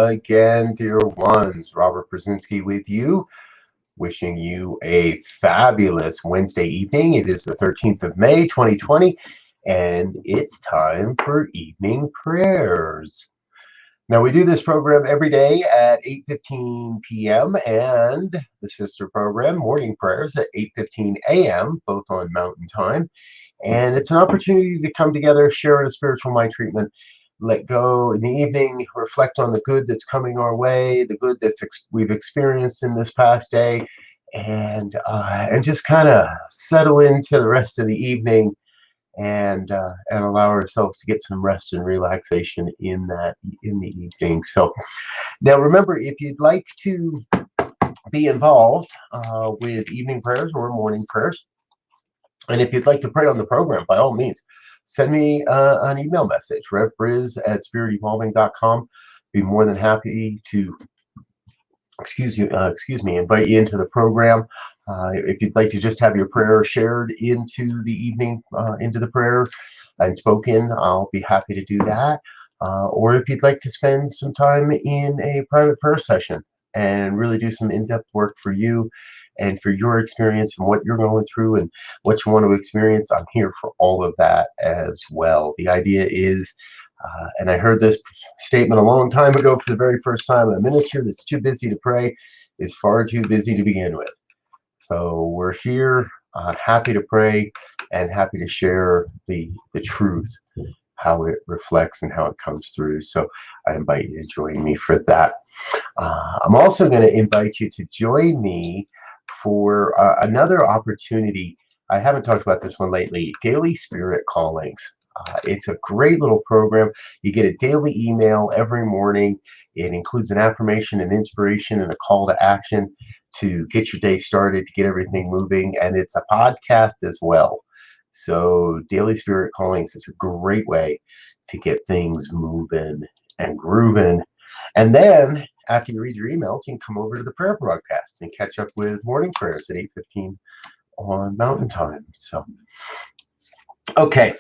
again, dear ones. Robert Brzezinski with you, wishing you a fabulous Wednesday evening. It is the 13th of May, 2020, and it's time for evening prayers. Now, we do this program every day at 8:15 p.m. and the sister program, morning prayers, at 8:15 a.m., both on Mountain Time. And it's an opportunity to come together, share in a spiritual mind treatment, let go in the evening, reflect on the good that's coming our way, the good that we've experienced in this past day, and just kind of settle into the rest of the evening and allow ourselves to get some rest and relaxation in the evening. So now remember, if you'd like to be involved with evening prayers or morning prayers, and if you'd like to pray on the program, by all means, send me an email message, revbriz@spiritevolving.com. Be more than happy to, invite you into the program. If you'd like to just have your prayer shared into the evening, into the prayer and spoken, I'll be happy to do that. Or if you'd like to spend some time in a private prayer session and really do some in-depth work for you and for your experience and what you're going through and what you want to experience, I'm here for all of that as well. The idea is, and I heard this statement a long time ago for the very first time, a minister that's too busy to pray is far too busy to begin with. So we're here, happy to pray and happy to share the truth, how it reflects and how it comes through. So I invite you to join me for that. I'm also going to invite you to join me for another opportunity. I haven't talked about this one lately, Daily Spirit Callings. It's a great little program. You get a daily email every morning. It includes an affirmation, an inspiration, and a call to action to get your day started, to get everything moving. And it's a podcast as well. So Daily Spirit Callings is a great way to get things moving and grooving. And then after you read your emails, you can come over to the prayer broadcast and catch up with morning prayers at 8:15 on Mountain Time. So, okay.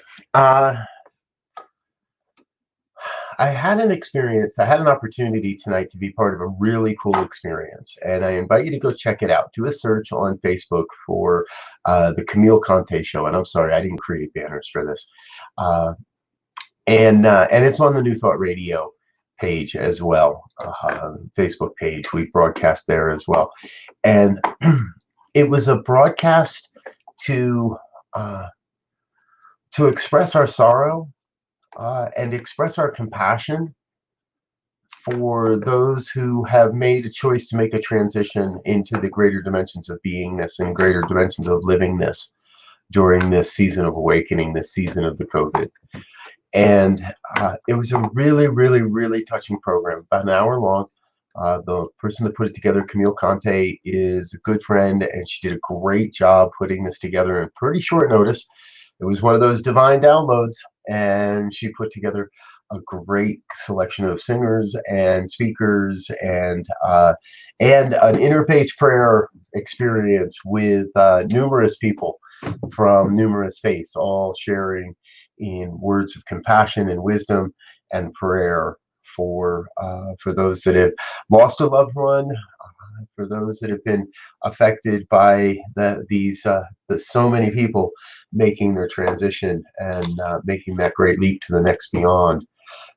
I had an experience, I had an opportunity tonight to be part of a really cool experience, and I invite you to go check it out. Do a search on Facebook for the Camille Conte Show, and I'm sorry, I didn't create banners for this. And it's on the New Thought Radio page as well, Facebook page. We broadcast there as well. And it was a broadcast to express our sorrow and express our compassion for those who have made a choice to make a transition into the greater dimensions of beingness and greater dimensions of livingness during this season of awakening, this season of the COVID. And it was a really, really, really touching program, about an hour long. The person that put it together, Camille Conte, is a good friend, and she did a great job putting this together in pretty short notice. It was one of those divine downloads, and she put together a great selection of singers and speakers and an interfaith prayer experience with numerous people from numerous faiths, all sharing in words of compassion and wisdom and prayer for those that have lost a loved one, for those that have been affected by so many people making their transition and making that great leap to the next beyond.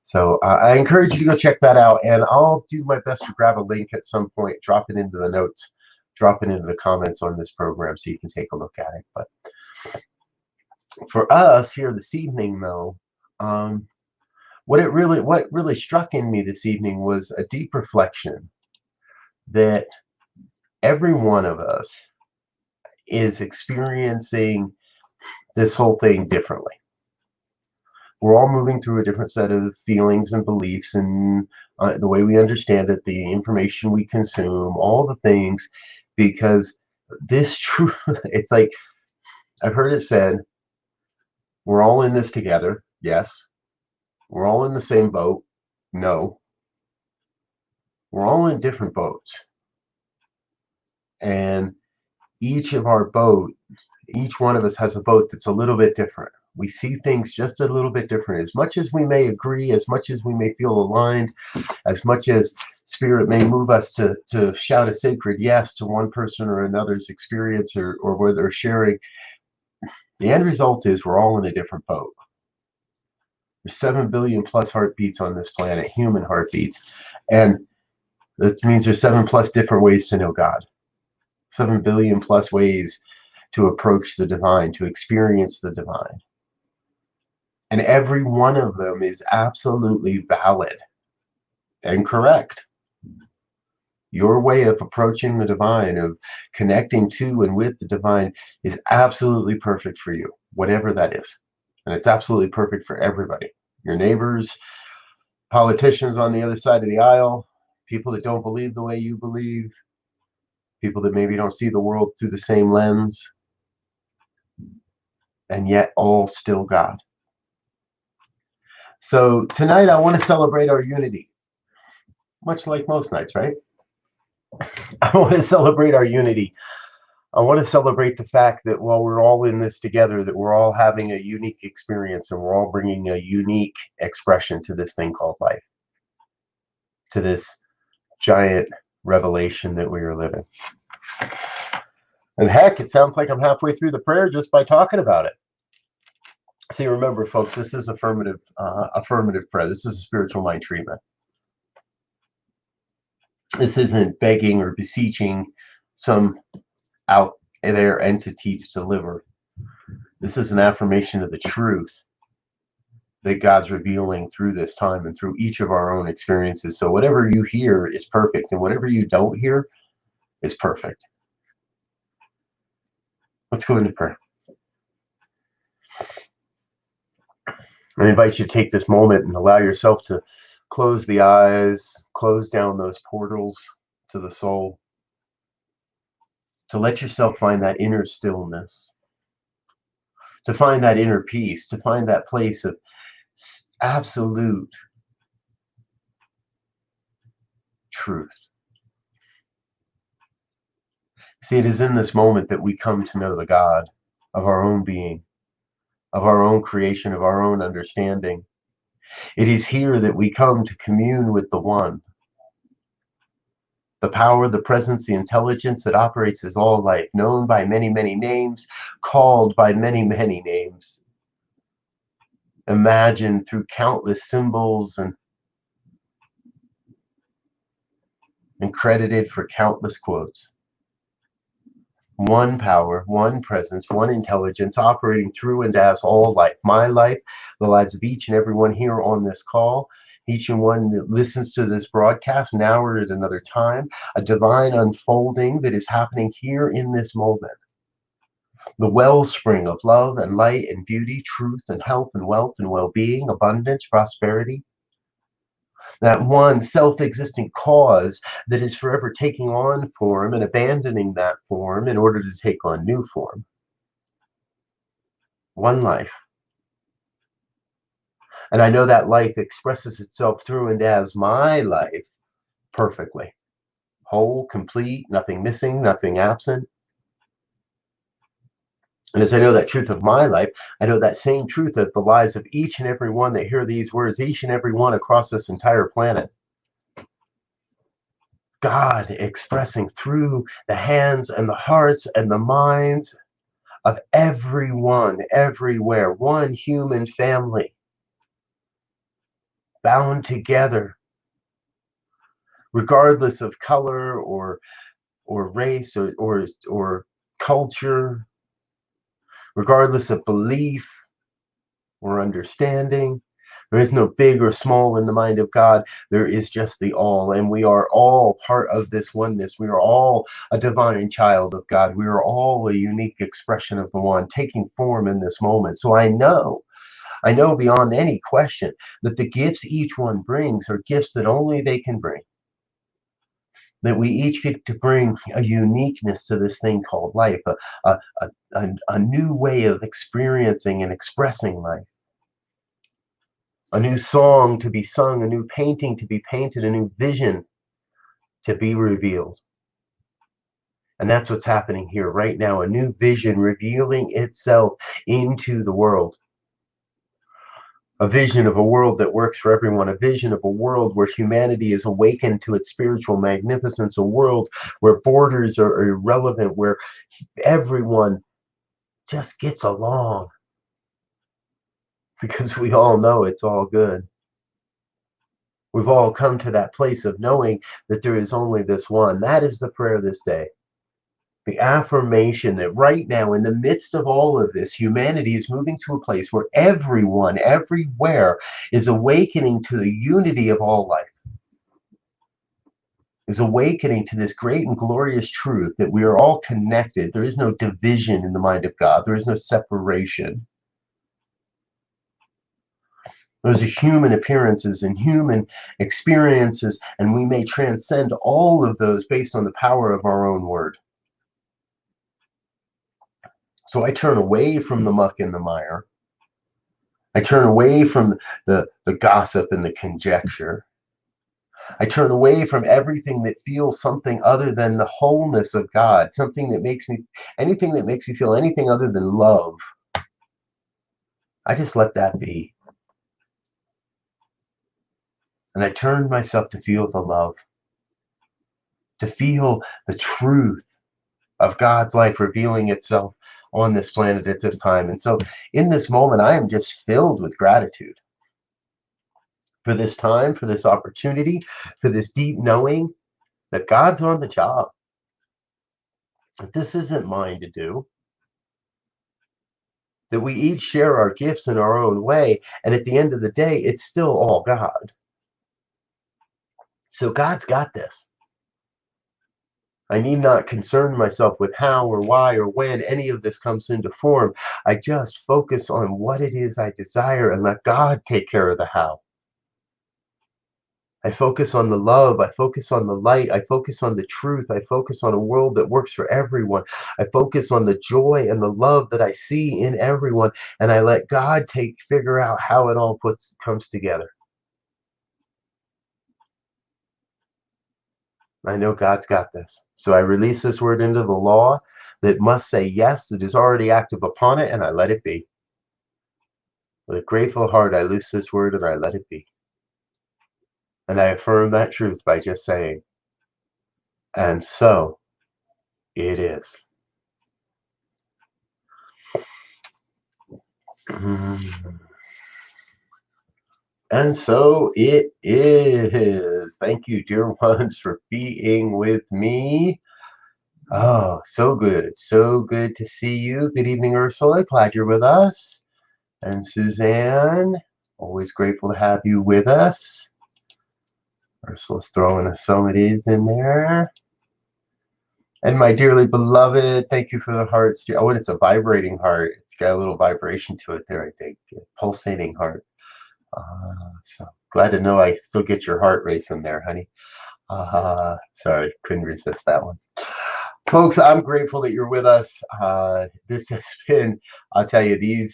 So I encourage you to go check that out, and I'll do my best to grab a link at some point, drop it into the notes, drop it into the comments on this program so you can take a look at it. But for us here this evening, though, what really struck in me this evening was a deep reflection that every one of us is experiencing this whole thing differently. We're all moving through a different set of feelings and beliefs, and the way we understand it, the information we consume, all the things, because this truth, it's like, I've heard it said, we're all in this together. Yes. We're all in the same boat. No. We're all in different boats. And each one of us has a boat that's a little bit different, We see things just a little bit different. As much as we may agree, as much as we may feel aligned, as much as spirit may move us to shout a sacred yes to one person or another's experience, or where they're sharing, the end result is we're all in a different boat. There's 7 billion plus heartbeats on this planet, human heartbeats. And that means there's 7 plus different ways to know God. 7 billion plus ways to approach the divine, to experience the divine. And every one of them is absolutely valid and correct. Your way of approaching the divine, of connecting to and with the divine, is absolutely perfect for you, whatever that is. And it's absolutely perfect for everybody. Your neighbors, politicians on the other side of the aisle, people that don't believe the way you believe, people that maybe don't see the world through the same lens, and yet all still God. So tonight I want to celebrate our unity, much like most nights, right? I want to celebrate our unity. I want to celebrate the fact that while we're all in this together, that we're all having a unique experience, and we're all bringing a unique expression to this thing called life, to this giant revelation that we are living. And heck, it sounds like I'm halfway through the prayer just by talking about it. See, remember, folks, this is affirmative prayer. This is a spiritual mind treatment. This isn't begging or beseeching some out there entity to deliver. This is an affirmation of the truth that God's revealing through this time and through each of our own experiences. So whatever you hear is perfect, and whatever you don't hear is perfect. Let's go into prayer. I invite you to take this moment and allow yourself to close the eyes, close down those portals to the soul, to let yourself find that inner stillness, to find that inner peace, to find that place of absolute truth. See, it is in this moment that we come to know the God of our own being, of our own creation, of our own understanding. It is here that we come to commune with the One, the power, the presence, the intelligence that operates as all life, known by many, many names, called by many, many names, imagined through countless symbols, and credited for countless quotes. One power, one presence, one intelligence operating through and as all life. My life, the lives of each and every one here on this call, each and one that listens to this broadcast now or at another time, a divine unfolding that is happening here in this moment. The wellspring of love and light and beauty, truth and health and wealth and well-being, abundance, prosperity. That one self-existent cause that is forever taking on form and abandoning that form in order to take on new form. One life. And I know that life expresses itself through and as my life perfectly. Whole, complete, nothing missing, nothing absent. And as I know that truth of my life, I know that same truth of the lives of each and every one that hear these words, each and every one across this entire planet. God expressing through the hands and the hearts and the minds of everyone, everywhere, one human family, bound together, regardless of color or race or culture, regardless of belief or understanding. There is no big or small in the mind of God. There is just the all, and we are all part of this oneness. We are all a divine child of God. We are all a unique expression of the One taking form in this moment. So I know beyond any question that the gifts each one brings are gifts that only they can bring. That we each get to bring a uniqueness to this thing called life, a new way of experiencing and expressing life. A new song to be sung, a new painting to be painted, a new vision to be revealed. And that's what's happening here right now, a new vision revealing itself into the world. a vision of a world that works for everyone, a vision of a world where humanity is awakened to its spiritual magnificence, a world where borders are irrelevant, where everyone just gets along, because we all know it's all good. We've all come to that place of knowing that there is only this one. That is the prayer this day. The affirmation that right now, in the midst of all of this, humanity is moving to a place where everyone, everywhere, is awakening to the unity of all life, is awakening to this great and glorious truth that we are all connected. There is no division in the mind of God. There is no separation. Those are human appearances and human experiences, and we may transcend all of those based on the power of our own word. So I turn away from the muck and the mire. I turn away from the gossip and the conjecture. I turn away from everything that feels something other than the wholeness of God, something that makes me, anything that makes me feel anything other than love. I just let that be. And I turn myself to feel the love, to feel the truth of God's life revealing itself on this planet at this time. And so in this moment, I am just filled with gratitude for this time, for this opportunity, for this deep knowing that God's on the job, that this isn't mine to do, that we each share our gifts in our own way, and at the end of the day, it's still all God. So God's got this. I need not concern myself with how or why or when any of this comes into form. I just focus on what it is I desire and let God take care of the how. I focus on the love. I focus on the light. I focus on the truth. I focus on a world that works for everyone. I focus on the joy and the love that I see in everyone, and I let God figure out how it all comes together. I know God's got this. So I release this word into the law that must say yes, that is already active upon it, and I let it be. With a grateful heart, I loose this word and I let it be. And I affirm that truth by just saying, and so it is. And so it is. Thank you, dear ones, for being with me. Oh, so good. So good to see you. Good evening, Ursula. Glad you're with us. And Suzanne, always grateful to have you with us. Ursula's throwing us some of these in there. And my dearly beloved, thank you for the hearts. Oh, and it's a vibrating heart. It's got a little vibration to it there, I think. A pulsating heart. So glad to know I still get your heart racing there, honey. Sorry, couldn't resist that one. Folks, I'm grateful that you're with us. This has been, I'll tell you, these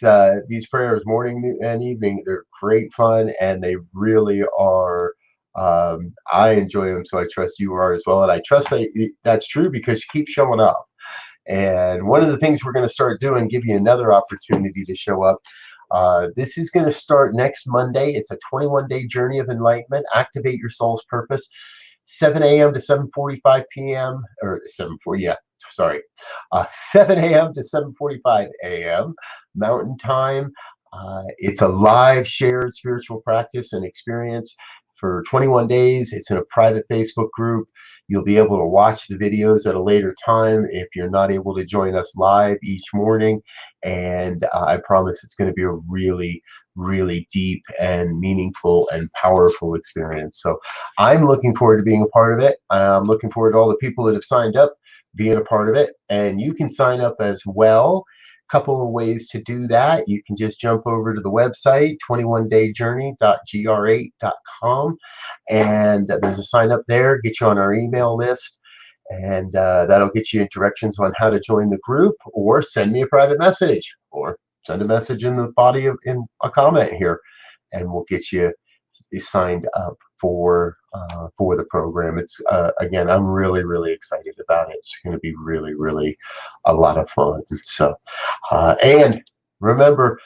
prayers, morning and evening, they're great fun, and they really are. I enjoy them, so I trust you are as well. And I trust that's true because you keep showing up. And one of the things we're going to start doing, give you another opportunity to show up. This is going to start next Monday. It's a 21-day journey of enlightenment. Activate your soul's purpose. 7 a.m. to 7:45 p.m. or 7:40. Yeah, sorry. 7 a.m. to 7:45 a.m. Mountain Time. It's a live shared spiritual practice and experience for 21 days. It's in a private Facebook group. You'll be able to watch the videos at a later time if you're not able to join us live each morning. And I promise it's going to be a really, really deep and meaningful and powerful experience. So I'm looking forward to being a part of it. I'm looking forward to all the people that have signed up being a part of it. And you can sign up as well. Couple of ways to do that. You can just jump over to the website 21dayjourney.gr8.com, and there's a sign up there, get you on our email list, and that'll get you directions on how to join the group, or send me a private message, or send a message in the body of in a comment here, and we'll get you signed up for the program. It's again, I'm really, really excited about it. It's going to be really, really a lot of fun. So and remember,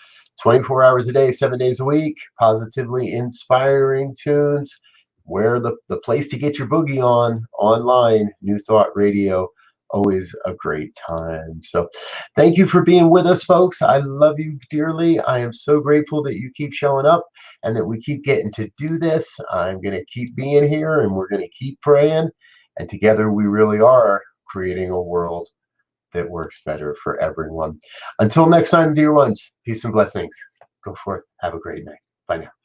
24 hours a day, 7 days a week, positively inspiring tunes. Where the place to get your boogie on online, New Thought Radio. Always a great time. So thank you for being with us, folks. I love you dearly. I am so grateful that you keep showing up and that we keep getting to do this. I'm going to keep being here and we're going to keep praying. And together we really are creating a world that works better for everyone. Until next time, dear ones, peace and blessings. Go for it. Have a great night. Bye now.